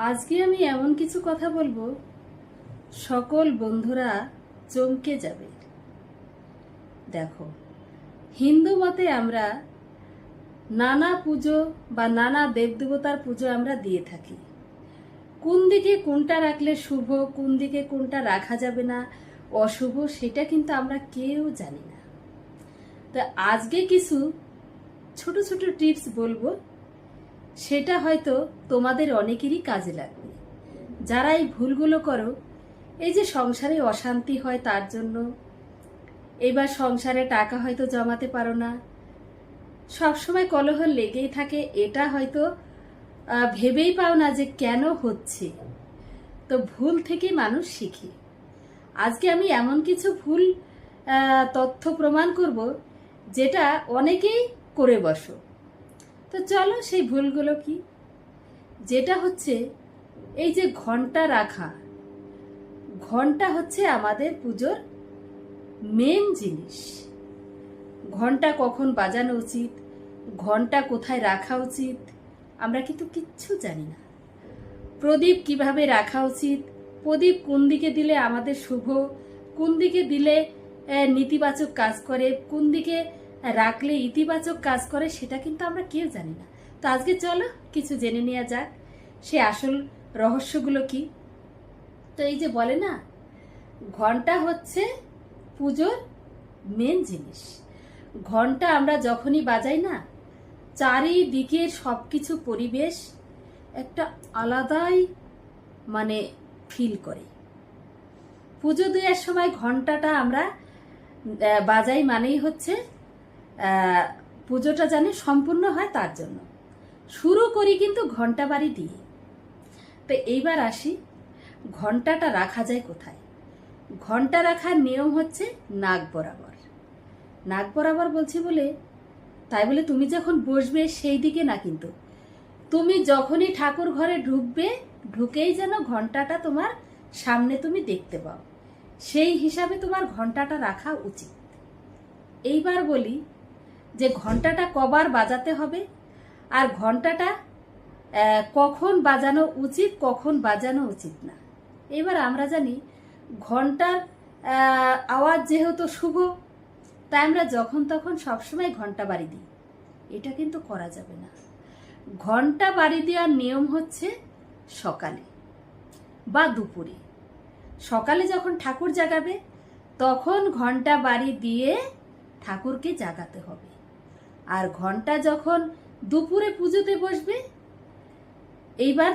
আজকে আমি এমন কিছু কথা বলবো, সকল বন্ধুরা চমকে যাবে। দেখো, হিন্দু মতে আমরা নানা পুজো বা নানা দেবদেবতার পুজো আমরা দিয়ে থাকি। কোন দিকে কোনটা রাখলে শুভ, কোন দিকে কোনটা রাখা যাবে না, অশুভ, সেটা কিন্তু আমরা কেউ জানি না। তো আজকে কিছু ছোট ছোট টিপস বলবো, সেটা হয়তো তোমাদের অনেকেরই কাজে লাগবে। যারা এই ভুলগুলো করো, এই যে সংসারে অশান্তি হয় তার জন্য, এবার সংসারে টাকা হয়তো জমাতে পারো না, সবসময় কলহ লেগেই থাকে, এটা হয়তো ভেবেই পাও না যে কেন হচ্ছে। তো ভুল থেকে মানুষ শিখে। আজকে আমি এমন কিছু ভুল তথ্য প্রমাণ করব যেটা অনেকেই করে বসো। তো চলো সেই ভুলগুলো কি। যেটা হচ্ছে এই যে ঘন্টা রাখা, ঘন্টা হচ্ছে আমাদের পুজোর মেন জিনিস। ঘন্টা কখন বাজানো উচিত, ঘন্টা কোথায় রাখা উচিত, আমরা কিন্তু কিচ্ছু জানি না। প্রদীপ কিভাবে রাখা উচিত, প্রদীপ কোন দিকে দিলে আমাদের শুভ, কোন দিকে দিলে নেতিবাচক কাজ করে, কোন দিকে রাখলে ইতিবাচক কাজ করে, সেটা কিন্তু আমরা কেউ জানি না। তো আজকে চলো কিছু জেনে নেওয়া যাক সে আসল রহস্যগুলো কি। তো এই যে বলে না, ঘন্টা হচ্ছে পুজোর মেন জিনিস। ঘন্টা আমরা যখনই বাজাই না, চারিদিকের সবকিছু পরিবেশ একটা আলাদাই মানে ফিল করে। পুজো দেওয়ার সময় ঘন্টাটা আমরা বাজাই মানেই হচ্ছে পুজোটা যেন সম্পূর্ণ হয় তার জন্য। শুরু করি কিন্তু ঘন্টা বাড়ি দিয়ে। তো এইবার আসি, ঘন্টাটা রাখা যায় কোথায়। ঘন্টা রাখার নিয়ম হচ্ছে নাক বরাবর। নাক বরাবর বলছি বলে তাই বলে তুমি যখন বসবে সেই দিকে না, কিন্তু তুমি যখনই ঠাকুর ঘরে ঢুকবে, ঢুকেই যেন ঘন্টাটা তোমার সামনে তুমি দেখতে পাও, সেই হিসাবে তোমার ঘন্টাটা রাখা উচিত। এইবার বলি যে ঘন্টাটা কবার বাজাতে হবে আর ঘন্টাটা কখন বাজানো উচিত, কখন বাজানো উচিত না। এবার আমরা জানি ঘন্টার আওয়াজ যেহেতু শুভ, তাই আমরা যখন তখন সবসময় ঘন্টা বাড়ি দিই, এটা কিন্তু করা যাবে না। ঘন্টা বাড়ি দেওয়ার নিয়ম হচ্ছে সকালে বা দুপুরে। সকালে যখন ঠাকুর জাগাবে তখন ঘন্টা বাড়ি দিয়ে ঠাকুরকে জাগাতে হবে। আর ঘন্টা যখন দুপুরে পুজোতে বসবে, এইবার